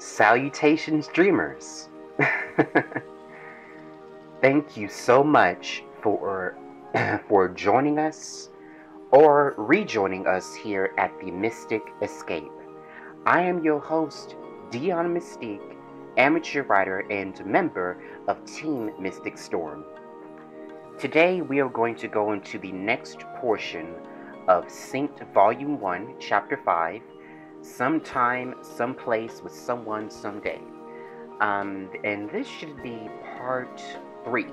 Salutations, dreamers. Thank you so much for for joining us or rejoining us here at the Mystic Escape. I am your host, Dion Mystique, amateur writer and member of Team Mystic Storm. Today we are going to go into the next portion of Saint Volume 1, Chapter 5, Sometime, Someplace with Someone Someday. And this should be part 3.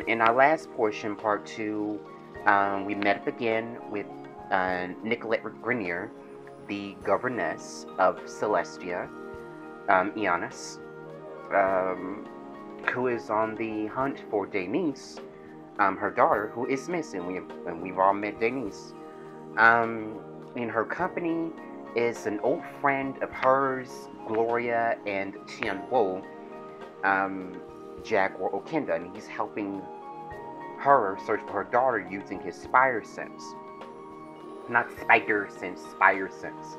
In our last portion, part 2, we met up again with Nicolette Grenier, the governess of Celestia, Ionis, who is on the hunt for Denise, her daughter, who is missing. We've all met Denise. In her company is an old friend of hers, Gloria, and Tianwo, Jaguar Okenda, and he's helping her search for her daughter using his spider sense. Not spider sense, spider sense.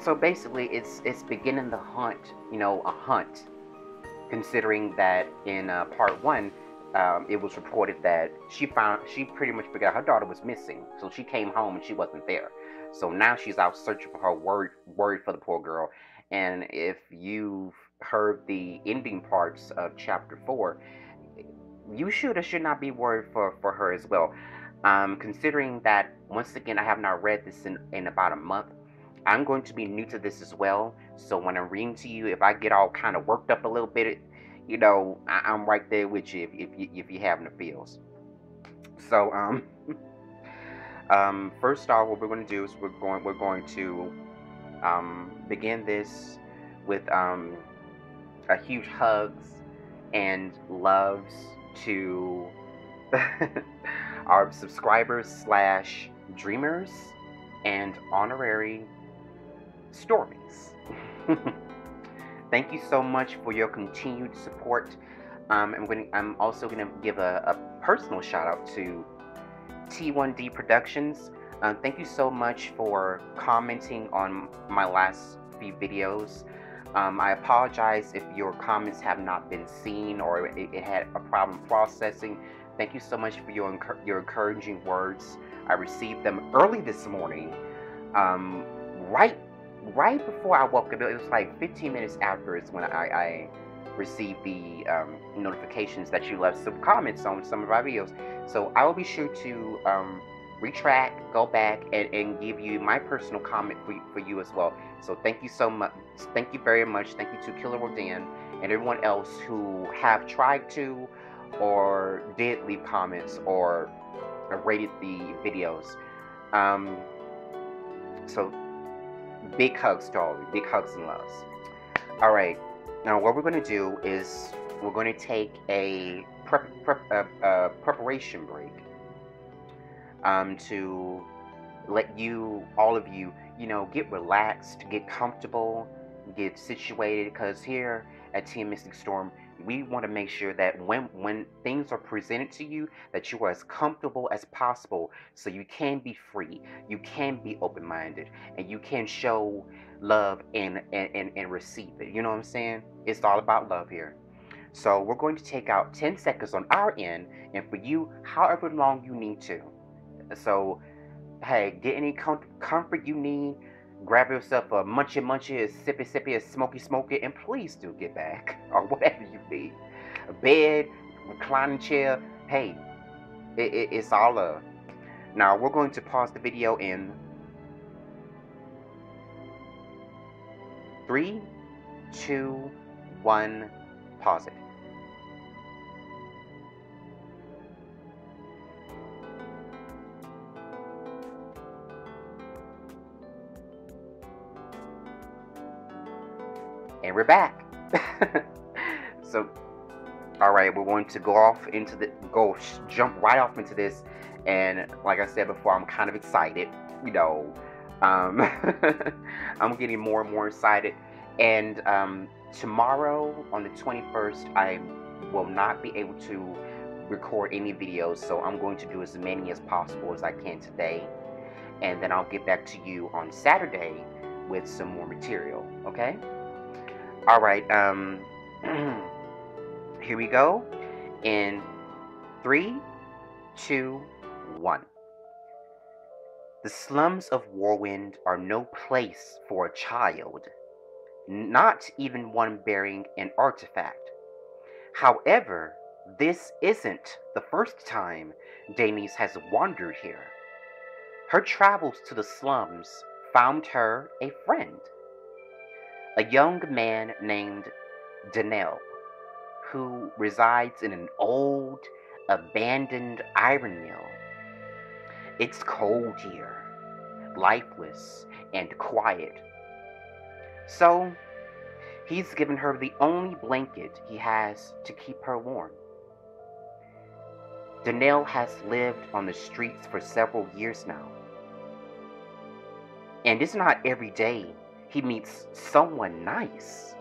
So basically, it's beginning the hunt, a hunt. Considering that in part 1, it was reported that she pretty much forgot her daughter was missing. So she came home and she wasn't there. So now she's out searching for her, worried for the poor girl. And if you've heard the ending parts of chapter 4, you should or should not be worried for her as well. Considering that, once again, I have not read this in about a month. I'm going to be new to this as well, so when I'm reading to you, if I get all kind of worked up a little bit, I'm right there with you if you have the feels. So first off, what we're going to do is we're going to begin this with a huge hugs and loves to our subscribers / dreamers and honorary Stormies. Thank you so much for your continued support. I'm also going to give a personal shout out to T1D Productions. Thank you so much for commenting on my last few videos. I apologize if your comments have not been seen or it had a problem processing. Thank you so much for your encouraging words. I received them early this morning, right before I woke up. It was like 15 minutes afterwards when I received the notifications that you left some comments on some of our videos. So I will be sure to retract, go back, and give you my personal comment for you as well. So thank you so much. Thank you very much. Thank you to Killer Rodan and everyone else who have tried to or did leave comments or rated the videos. So big hugs to all of you. Big hugs and loves. Alright, now what we're going to do is we're going to take a preparation break to let all of you, get relaxed, get comfortable, get situated, because here at Team Mystic Storm, we want to make sure that when things are presented to you, that you are as comfortable as possible, so you can be free, you can be open-minded, and you can show love and receive it. You know what I'm saying? It's all about love here. So we're going to take out 10 seconds on our end, and for you, however long you need to. So, hey, get any comfort you need. Grab yourself a munchy, a sippy, a smoky, and please do get back, or whatever you need. A bed, reclining chair, hey, it's all love. Now, we're going to pause the video in 3, 2, 1, pause it. And we're back. So, all right, we're going to jump right off into this. And like I said before, I'm kind of excited. I'm getting more and more excited. And tomorrow on the 21st, I will not be able to record any videos, so I'm going to do as many as possible as I can today, and then I'll get back to you on Saturday with some more material, okay? All right, here we go. In 3, 2, 1. The slums of Warwind are no place for a child, not even one bearing an artifact. However, this isn't the first time Denise has wandered here. Her travels to the slums found her a friend, a young man named Danelle, who resides in an old, abandoned iron mill. It's cold here, lifeless, and quiet. So, he's given her the only blanket he has to keep her warm. Danelle has lived on the streets for several years now. And it's not every day he meets someone nice.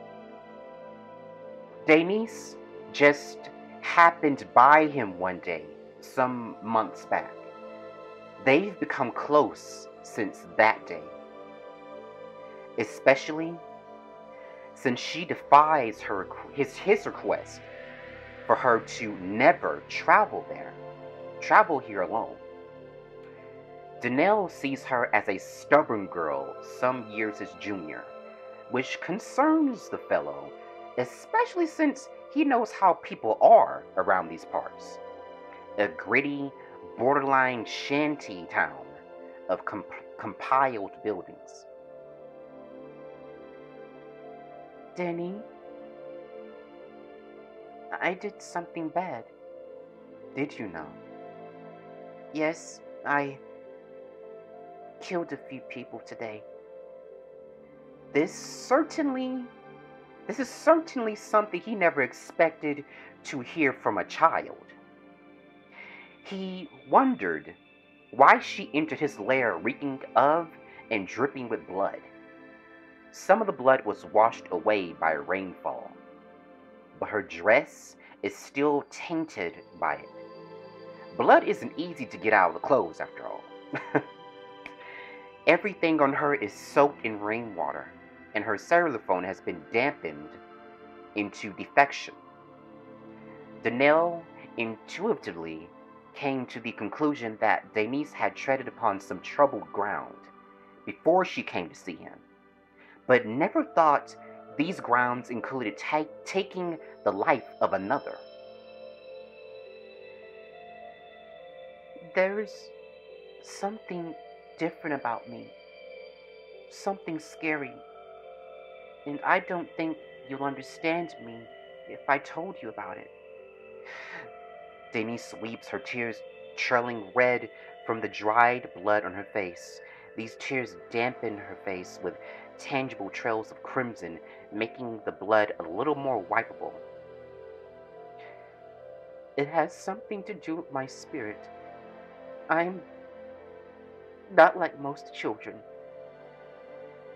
Denise just happened by him one day, some months back. They've become close since that day, especially since she defies his request for her to never travel here alone. Danelle sees her as a stubborn girl some years his junior, which concerns the fellow, especially since he knows how people are around these parts. A gritty, borderline shanty town of compiled buildings. Denny, I did something bad. Did you know? Yes, I killed a few people today. This is certainly something he never expected to hear from a child. He wondered why she entered his lair reeking of and dripping with blood. Some of the blood was washed away by rainfall, but her dress is still tainted by it. Blood isn't easy to get out of the clothes, after all. Everything on her is soaked in rainwater, and her cellular phone has been dampened into defection. Danelle intuitively came to the conclusion that Denise had treaded upon some troubled ground before she came to see him, but never thought these grounds included taking the life of another. There's something different about me, something scary, and I don't think you'll understand me if I told you about it. Denise weeps, her tears trailing red from the dried blood on her face. These tears dampen her face with tangible trails of crimson, making the blood a little more wipeable. It has something to do with my spirit. I'm not like most children.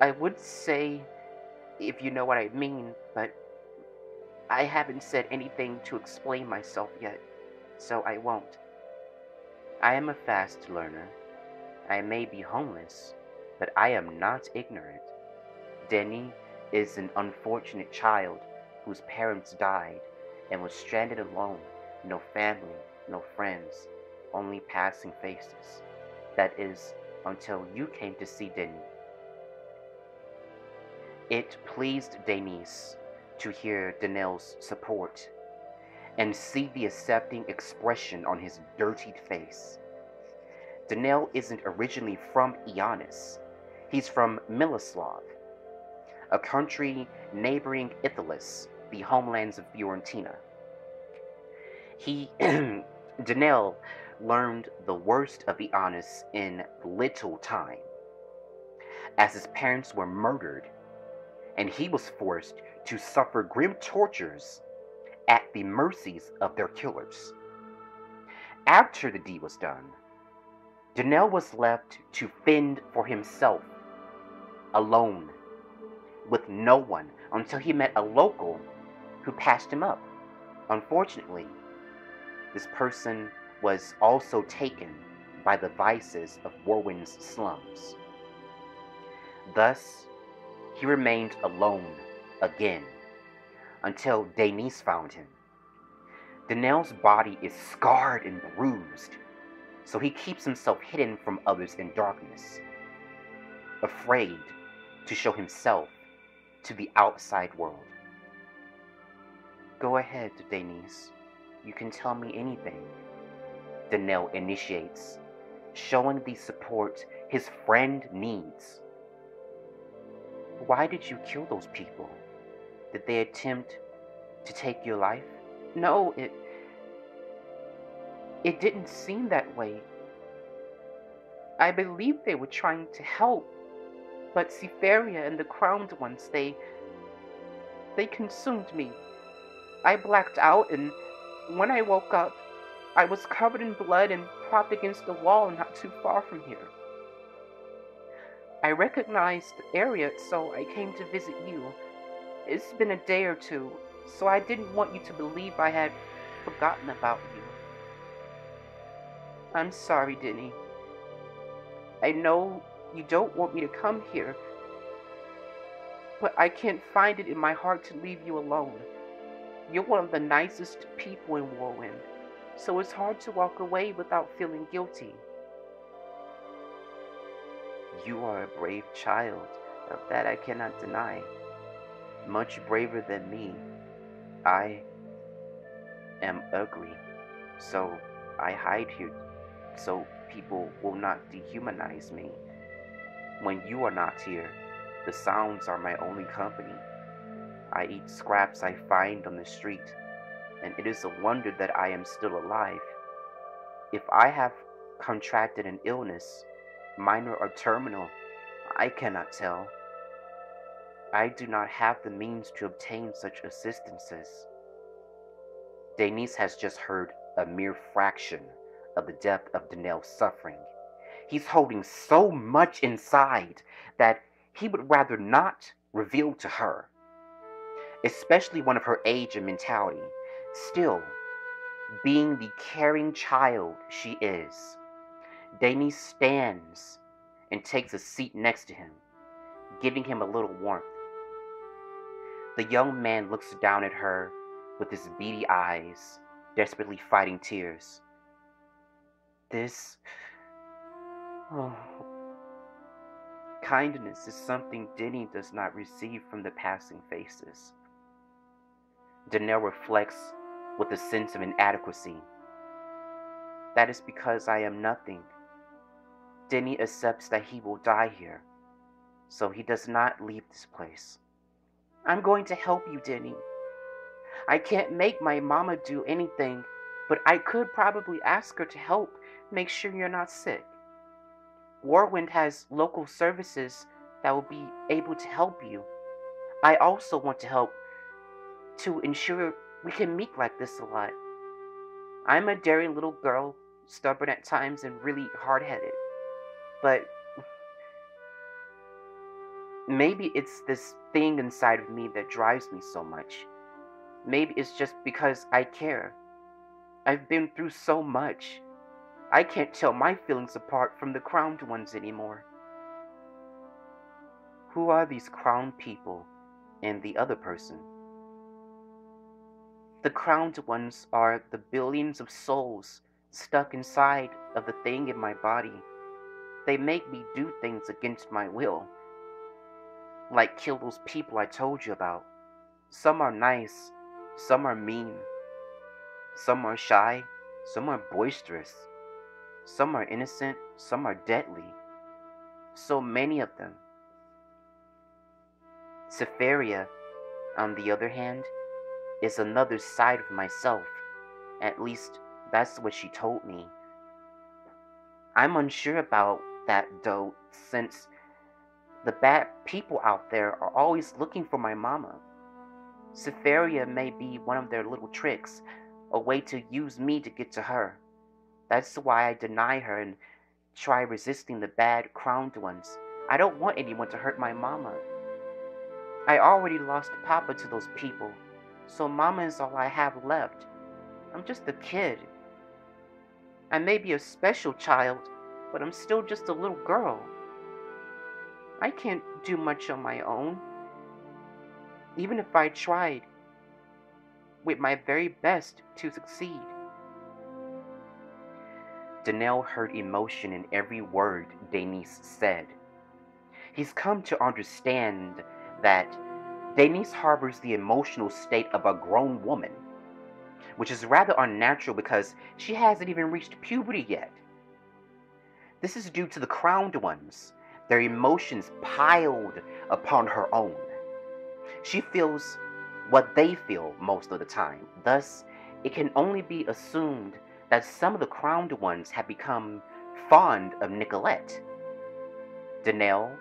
I would say, if you know what I mean, but I haven't said anything to explain myself yet, so I won't. I am a fast learner. I may be homeless, but I am not ignorant. Denny is an unfortunate child whose parents died and was stranded alone, no family, no friends, only passing faces. That is, until you came to see Denny. It pleased Denise to hear Danelle's support and see the accepting expression on his dirtied face. Danelle isn't originally from Ionis. He's from Miloslav, a country neighboring Ithalis, the homelands of Fiorentina. Danelle learned the worst of Ionis in little time, as his parents were murdered, and he was forced to suffer grim tortures at the mercies of their killers. After the deed was done, Danelle was left to fend for himself, alone, with no one, until he met a local who patched him up. Unfortunately, This person was also taken by the vices of Warwin's slums. Thus, he remained alone again until Denise found him. Donnell's body is scarred and bruised, so he keeps himself hidden from others in darkness, afraid to show himself to the outside world. Go ahead, Denise. You can tell me anything. Donnell initiates, showing the support his friend needs. Why did you kill those people? Did they attempt to take your life? No, it didn't seem that way. I believe they were trying to help, but Cytherea and the crowned ones, they consumed me. I blacked out, and when I woke up, I was covered in blood and propped against the wall not too far from here. I recognized the area, so I came to visit you. It's been a day or two, so I didn't want you to believe I had forgotten about you. I'm sorry, Denny. I know you don't want me to come here, but I can't find it in my heart to leave you alone. You're one of the nicest people in Warwind, so it's hard to walk away without feeling guilty. You are a brave child, of that I cannot deny. Much braver than me. I am ugly, so I hide here so people will not dehumanize me. When you are not here, the sounds are my only company. I eat scraps I find on the street, and it is a wonder that I am still alive. If I have contracted an illness, minor or terminal, I cannot tell. I do not have the means to obtain such assistances. Denise has just heard a mere fraction of the depth of Donnell's suffering. He's holding so much inside that he would rather not reveal to her, especially one of her age and mentality. Still, being the caring child she is, Denise stands and takes a seat next to him, giving him a little warmth. The young man looks down at her with his beady eyes, desperately fighting tears. This kindness is something Denny does not receive from the passing faces. Donnell reflects with a sense of inadequacy. That is because I am nothing. Denny accepts that he will die here, so he does not leave this place. I'm going to help you, Denny. I can't make my mama do anything, but I could probably ask her to help make sure you're not sick. Warwind has local services that will be able to help you. I also want to help to ensure we can meet like this a lot. I'm a daring little girl, stubborn at times and really hard-headed. But maybe it's this thing inside of me that drives me so much. Maybe it's just because I care. I've been through so much. I can't tell my feelings apart from the crowned ones anymore. Who are these crowned people and the other person? The crowned ones are the billions of souls stuck inside of the thing in my body. They make me do things against my will, like kill those people I told you about. Some are nice, some are mean, some are shy, some are boisterous, some are innocent, some are deadly. So many of them. Cytherea, on the other hand, is another side of myself. At least, that's what she told me. I'm unsure about that, though, since the bad people out there are always looking for my mama. Cytherea may be one of their little tricks, a way to use me to get to her. That's why I deny her and try resisting the bad crowned ones. I don't want anyone to hurt my mama. I already lost Papa to those people, so Mama is all I have left. I'm just a kid. I may be a special child, but I'm still just a little girl. I can't do much on my own, even if I tried with my very best to succeed. Danelle heard emotion in every word Denise said. He's come to understand that Denise harbors the emotional state of a grown woman, which is rather unnatural because she hasn't even reached puberty yet. This is due to the crowned ones, their emotions piled upon her own. She feels what they feel most of the time. Thus, it can only be assumed that some of the crowned ones have become fond of Nicolette. Danelle,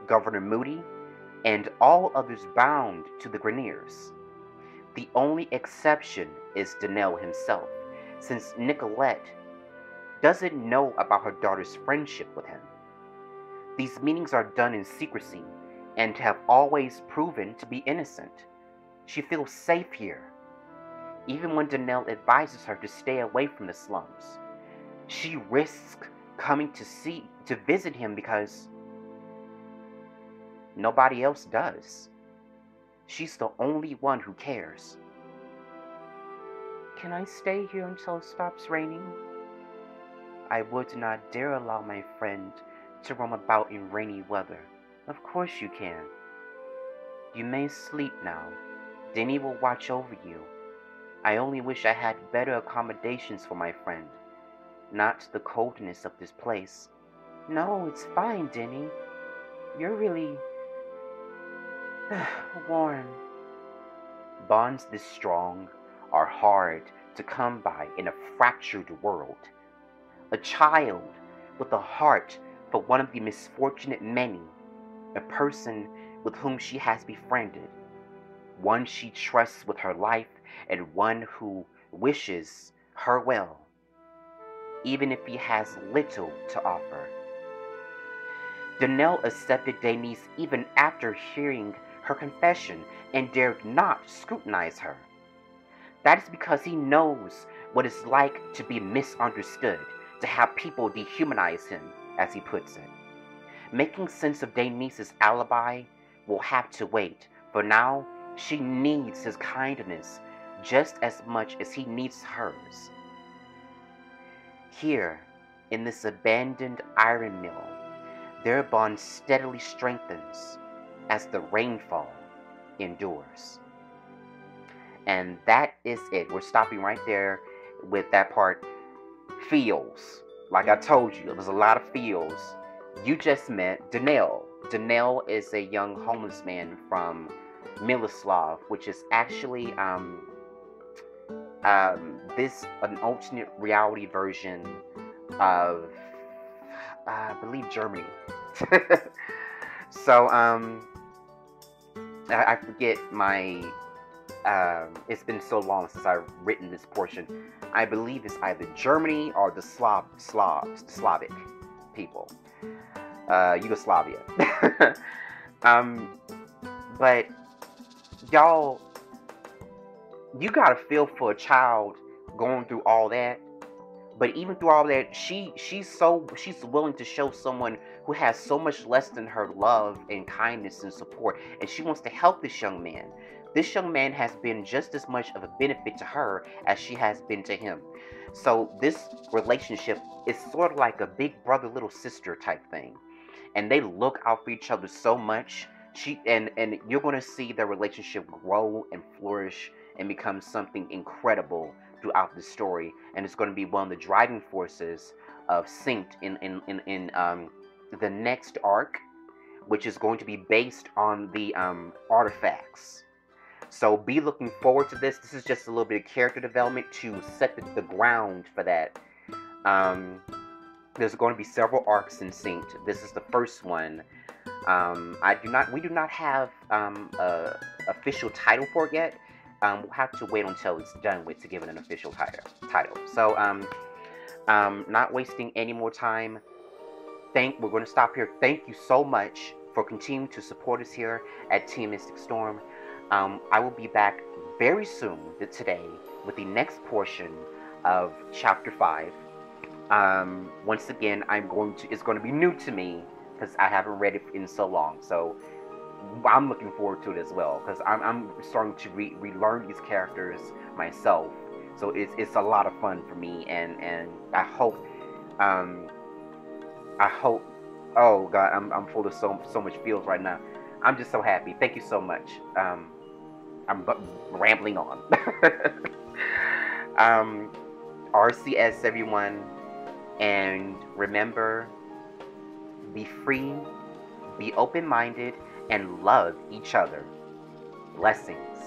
Governor Moody, and all others bound to the Greniers. The only exception is Danelle himself, since Nicolette doesn't know about her daughter's friendship with him. These meetings are done in secrecy and have always proven to be innocent. She feels safe here, even when Danelle advises her to stay away from the slums. She risks coming to visit him because nobody else does. She's the only one who cares. Can I stay here until it stops raining? I would not dare allow my friend to roam about in rainy weather. Of course you can. You may sleep now. Denny will watch over you. I only wish I had better accommodations for my friend, not the coldness of this place. No, it's fine, Denny. You're really warm. Bonds this strong are hard to come by in a fractured world. A child with a heart for one of the misfortunate many, a person with whom she has befriended, one she trusts with her life, and one who wishes her well, even if he has little to offer. Danelle accepted Denise even after hearing her confession and dared not scrutinize her. That is because he knows what it's like to be misunderstood, to have people dehumanize him, as he puts it. Making sense of Denise's alibi will have to wait. For now, she needs his kindness just as much as he needs hers. Here, in this abandoned iron mill, their bond steadily strengthens as the rainfall endures. And that is it. We're stopping right there with that part. Feels. Like I told you, there's a lot of feels. You just met Danelle. Danelle is a young homeless man from Miloslav, which is actually an alternate reality version of I believe Germany. So I forget my it's been so long since I've written this portion. I believe it's either Germany or the Slavic people, Yugoslavia. But y'all, you gotta feel for a child going through all that. But even through all that, she's willing to show someone who has so much less than her love and kindness and support, and she wants to help this young man. This young man has been just as much of a benefit to her as she has been to him. So this relationship is sort of like a big brother, little sister type thing. And they look out for each other so much. And you're going to see their relationship grow and flourish and become something incredible throughout the story. And it's going to be one of the driving forces of Synced in the next arc, which is going to be based on the artifacts. So be looking forward to this. This is just a little bit of character development to set the ground for that. There's going to be several arcs in Synced. This is the first one. We do not have a official title for it yet. We'll have to wait until it's done with to give it an official title. So not wasting any more time. We're going to stop here. Thank you so much for continuing to support us here at Team Mystic Storm. I will be back very soon today with the next portion of Chapter 5. Once again, it's going to be new to me because I haven't read it in so long. So I'm looking forward to it as well because I'm starting to relearn these characters myself. So it's a lot of fun for me, and um, I hope. Oh God, I'm full of so much feels right now. I'm just so happy. Thank you so much. I'm rambling on. um, RCS everyone, and remember, be free, be open minded, and love each other. Blessings.